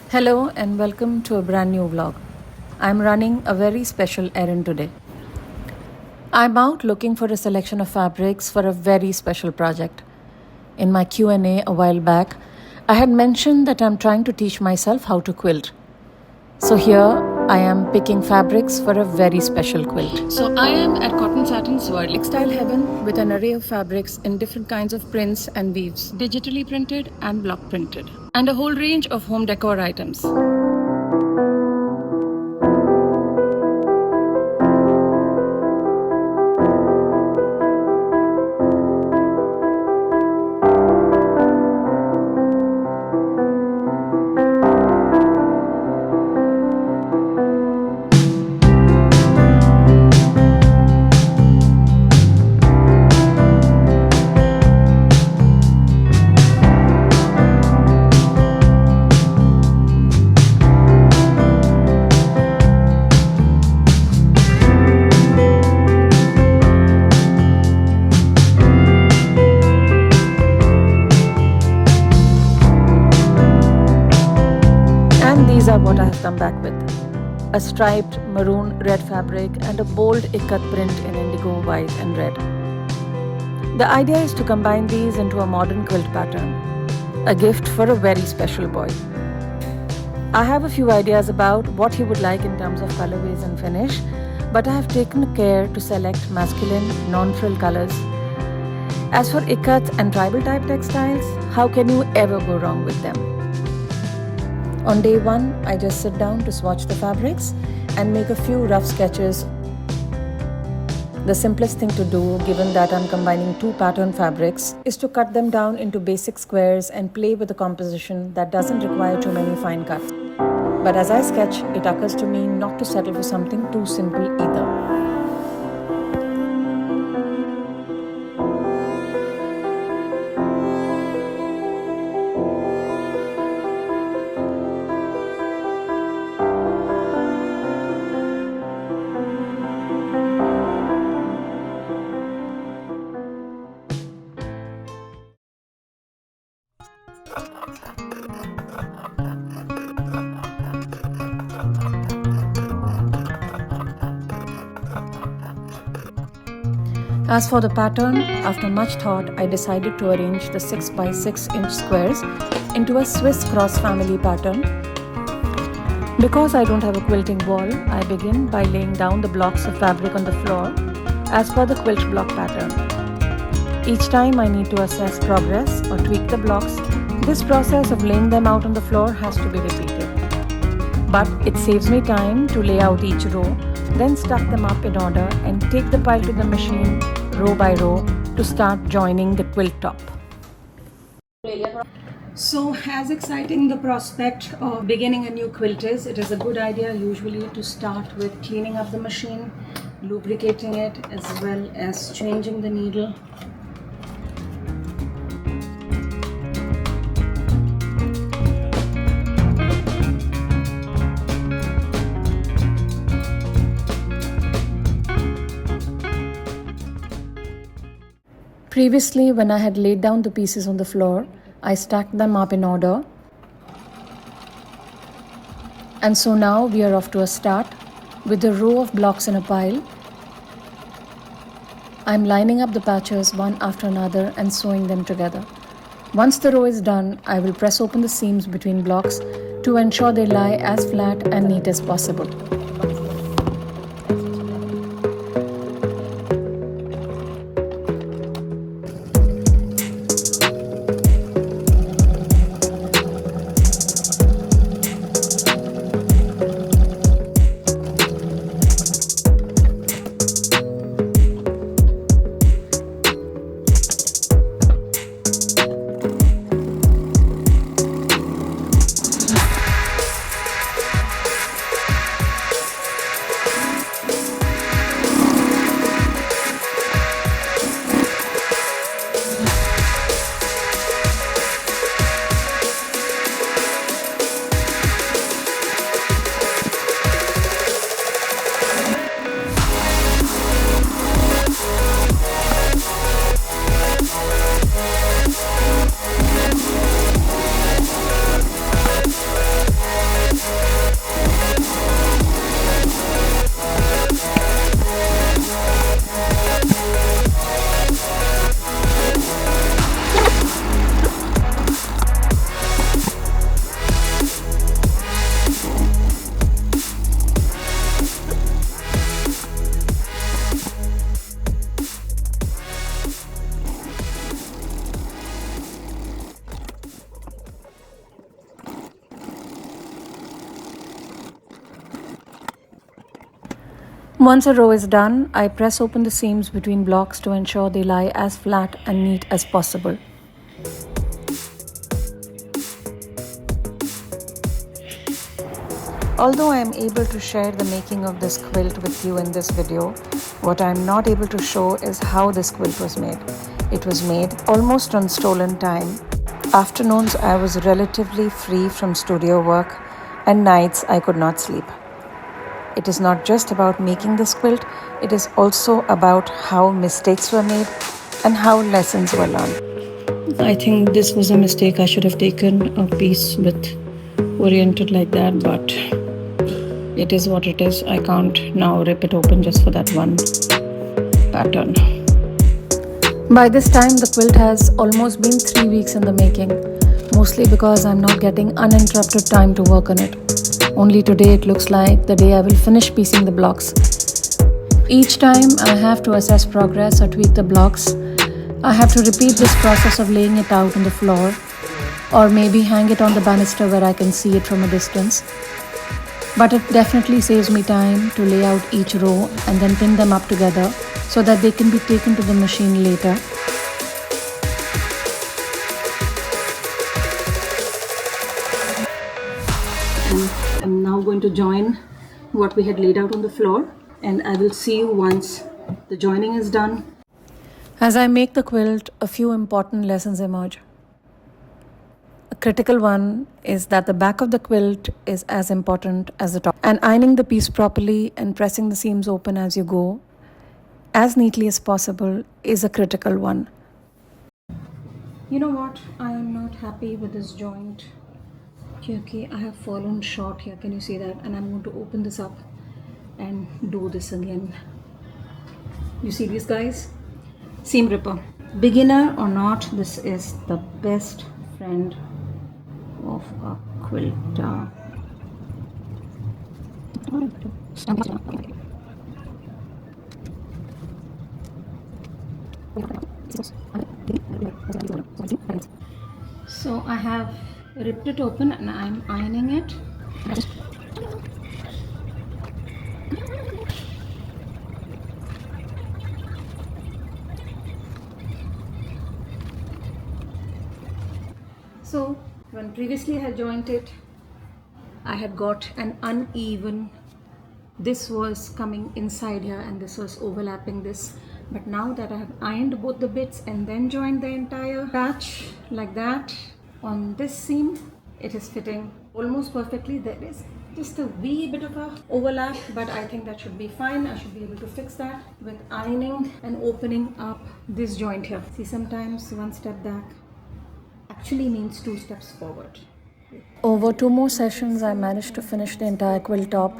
Hello and welcome to a brand new vlog. I'm running a very special errand today. I'm out looking for a selection of fabrics for a very special project. In my Q&A a while back, I had mentioned that I'm trying to teach myself how to quilt. So here I am picking fabrics for a very special quilt. So I am at Cotton Satins World Textile Heaven with an array of fabrics in different kinds of prints and weaves, digitally printed and block printed, and a whole range of home decor items. These are what I have come back with. A striped maroon red fabric and a bold ikat print in indigo, white and red. The idea is to combine these into a modern quilt pattern, a gift for a very special boy. I have a few ideas about what he would like in terms of colorways and finish, but I have taken care to select masculine, non-frill colors. As for ikat and tribal type textiles, how can you ever go wrong with them? On day one, I just sit down to swatch the fabrics and make a few rough sketches. The simplest thing to do, given that I'm combining two pattern fabrics, is to cut them down into basic squares and play with a composition that doesn't require too many fine cuts. But as I sketch, it occurs to me not to settle for something too simple either. As for the pattern, after much thought, I decided to arrange the 6 by 6 inch squares into a Swiss cross family pattern. Because I don't have a quilting wall, I begin by laying down the blocks of fabric on the floor as per the quilt block pattern. Each time I need to assess progress or tweak the blocks, this process of laying them out on the floor has to be repeated. But it saves me time to lay out each row, then stack them up in order and take the pile to the machine row by row to start joining the quilt top. So as exciting the prospect of beginning a new quilt is, it is a good idea usually to start with cleaning up the machine, lubricating it as well as changing the needle. Previously, when I had laid down the pieces on the floor, I stacked them up in order. And so now we are off to a start with a row of blocks in a pile. I'm lining up the patches one after another and sewing them together. Once the row is done, I will press open the seams between blocks to ensure they lie as flat and neat as possible. Once a row is done, I press open the seams between blocks to ensure they lie as flat and neat as possible. Although I am able to share the making of this quilt with you in this video, what I am not able to show is how this quilt was made. It was made almost on stolen time. Afternoons I was relatively free from studio work, and nights I could not sleep. It is not just about making this quilt, it is also about how mistakes were made and how lessons were learned. I think this was a mistake. I should have taken a piece with oriented like that, but it is what it is. I can't now rip it open just for that one pattern. By this time, the quilt has almost been 3 weeks in the making, mostly because I'm not getting uninterrupted time to work on it. Only today it looks like the day I will finish piecing the blocks. Each time I have to assess progress or tweak the blocks. I have to repeat this process of laying it out on the floor, or maybe hang it on the banister where I can see it from a distance. But it definitely saves me time to lay out each row and then pin them up together so that they can be taken to the machine later. And I'm now going to join what we had laid out on the floor, and I will see you once the joining is done. As I make the quilt, a few important lessons emerge. A critical one is that the back of the quilt is as important as the top, and ironing the piece properly and pressing the seams open as you go, as neatly as possible, is a critical one. You know what? I am not happy with this joint. Okay, I have fallen short here. Can you see that? And I'm going to open this up and do this again. You see these guys? Seam ripper. Beginner or not, this is the best friend of a quilter. So I have ripped it open and I'm ironing it. So when previously I had joined it, I had got an uneven, this was coming inside here and this was overlapping this. But now that I have ironed both the bits and then joined the entire patch like that on this seam, it is fitting almost perfectly. There is just a wee bit of a overlap, but I think that should be fine. I should be able to fix that with ironing and opening up this joint here. See, sometimes one step back actually means 2 steps forward. Over 2 more sessions, I managed to finish the entire quilt top.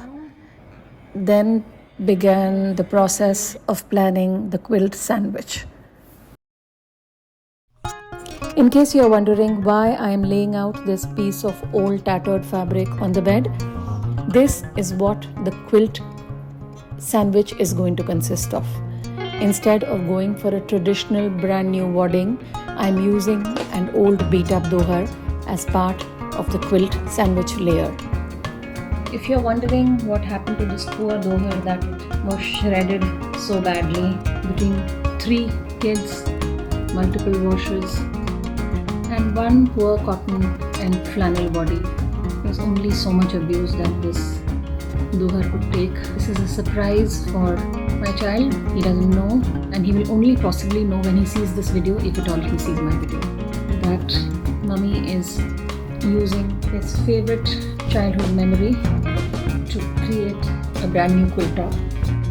Then began the process of planning the quilt sandwich. In case you are wondering why I am laying out this piece of old tattered fabric on the bed, this is what the quilt sandwich is going to consist of. Instead of going for a traditional brand new wadding, I am using an old beat up doher as part of the quilt sandwich layer. If you're wondering what happened to this poor doher that it was shredded so badly between 3 kids, multiple washes, and one poor cotton and flannel body, there's only so much abuse that this doher could take. This is a surprise for my child. He doesn't know, and he will only possibly know when he sees this video, if at all he sees my video, that mummy is using his favorite childhood memory to create a brand new quilt top.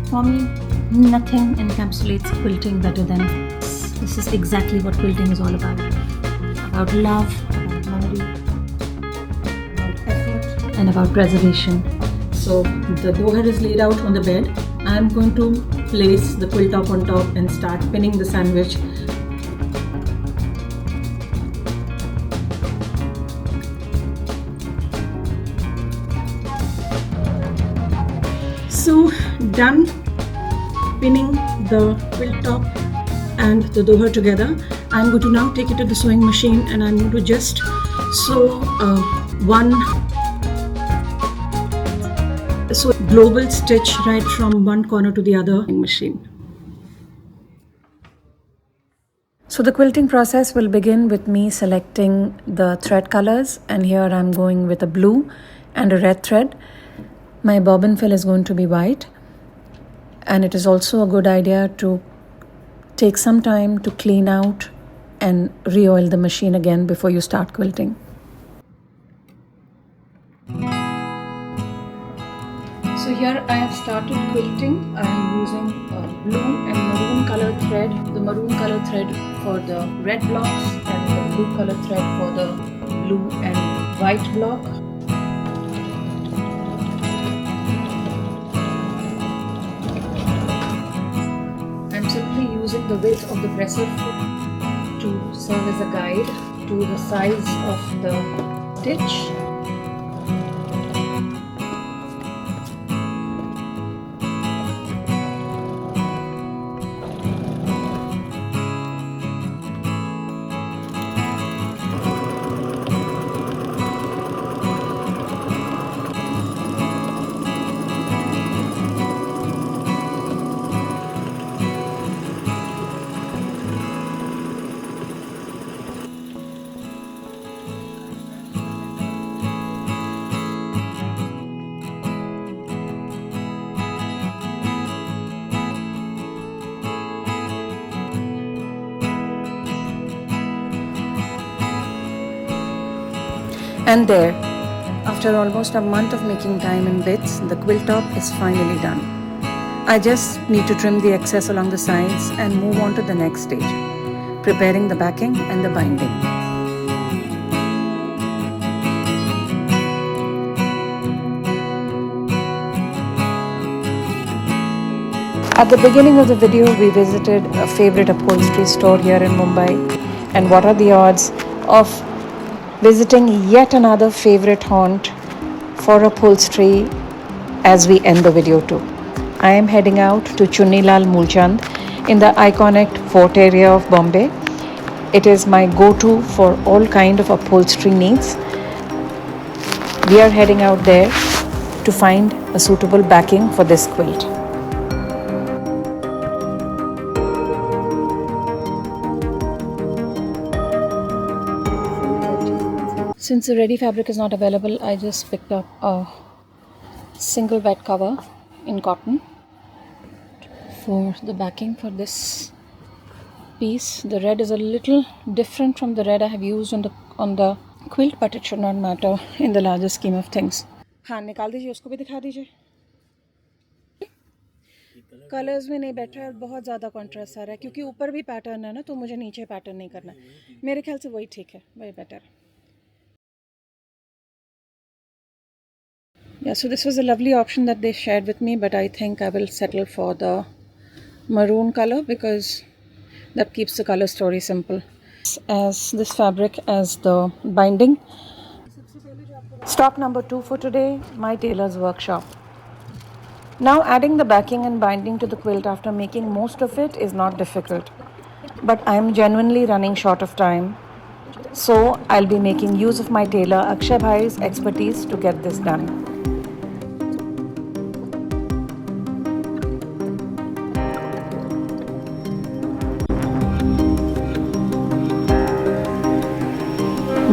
For me, nothing encapsulates quilting better than this. This is exactly what quilting is all about. About love, about memory, about effort, and about preservation. So the doher is laid out on the bed. I am going to place the quilt top on top and start pinning the sandwich. So done pinning the quilt top and the doher together. I'm going to now take it to the sewing machine and I'm going to just sew one So global stitch right from one corner to the other machine. So the quilting process will begin with me selecting the thread colors, and here I'm going with a blue and a red thread. My bobbin fill is going to be white, and it is also a good idea to take some time to clean out and re-oil the machine again before you start quilting. So here I have started quilting. I am using blue and maroon colored thread. The maroon colored thread for the red blocks and the blue colored thread for the blue and white block. I'm simply using the width of the presser foot to serve as a guide to the size of the stitch. And there, after almost a month of making time in bits, the quilt top is finally done. I just need to trim the excess along the sides and move on to the next stage, preparing the backing and the binding. At the beginning of the video, we visited a favorite upholstery store here in Mumbai. And what are the odds of visiting yet another favorite haunt for upholstery as we end the video too. I am heading out to Chunnilal Moolchand in the iconic fort area of Bombay. It is my go-to for all kind of upholstery needs. We are heading out there to find a suitable backing for this quilt. Since the ready fabric is not available, I just picked up a single bed cover in cotton for the backing for this piece. The red is a little different from the red I have used on the quilt, but it should not matter in the larger scheme of things. हाँ निकाल दीजिए, उसको भी दिखा दीजिए. Colours में नहीं बैठ रहा है, बहुत ज़्यादा कॉन्ट्रास्ट आ रहा है क्योंकि ऊपर भी पैटर्न है ना, तो मुझे नीचे पैटर्न नहीं करना. मेरे ख्याल से वही ठीक है, वही better. Yeah, so this was a lovely option that they shared with me, but I think I will settle for the maroon color because that keeps the color story simple. As this fabric as the binding. Stock number 2 for today, my tailor's workshop. Now adding the backing and binding to the quilt after making most of it is not difficult, but I am genuinely running short of time. So I'll be making use of my tailor Akshay Bhai's expertise to get this done.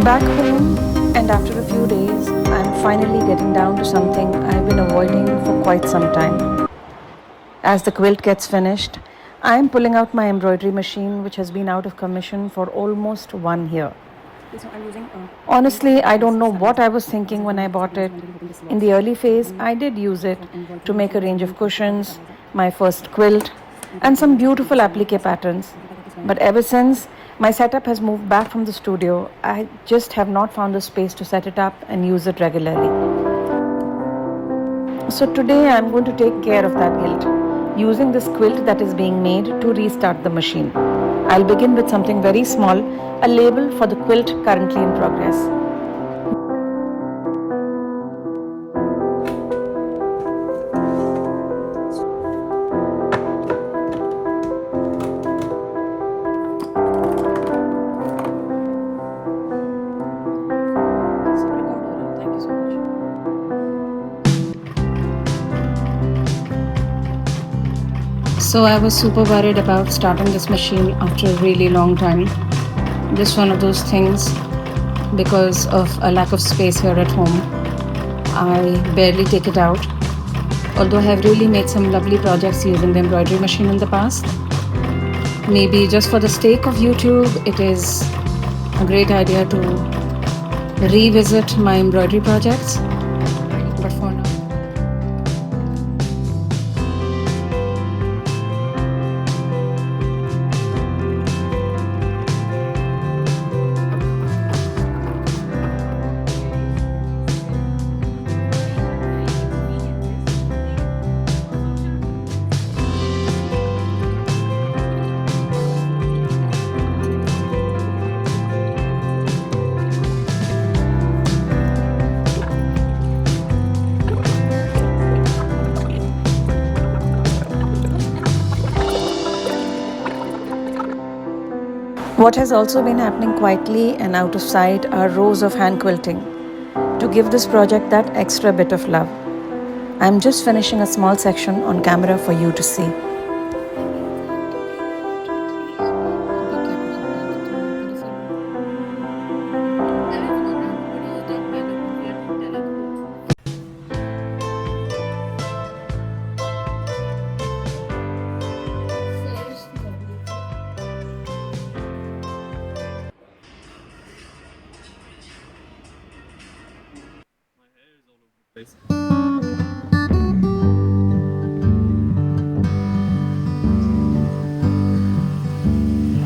Back home, and after a few days, I'm finally getting down to something I've been avoiding for quite some time. As the quilt gets finished, I am pulling out my embroidery machine, which has been out of commission for almost 1 year. Honestly, I don't know what I was thinking when I bought it. In the early phase, I did use it to make a range of cushions, my first quilt, and some beautiful applique patterns. But ever since, my setup has moved back from the studio. I just have not found the space to set it up and use it regularly. So today I am going to take care of that guilt, using this quilt that is being made to restart the machine. I'll begin with something very small, a label for the quilt currently in progress. So I was super worried about starting this machine after a really long time. Just one of those things, because of a lack of space here at home, I barely take it out. Although I have really made some lovely projects using the embroidery machine in the past. Maybe just for the sake of YouTube, it is a great idea to revisit my embroidery projects. But for now, what has also been happening quietly and out of sight are rows of hand quilting to give this project that extra bit of love. I'm just finishing a small section on camera for you to see.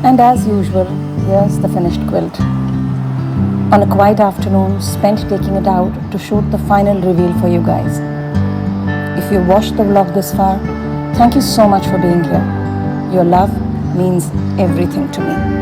And as usual, here's the finished quilt. On a quiet afternoon spent taking it out to shoot the final reveal for you guys. If you watched the vlog this far, thank you so much for being here. Your love means everything to me.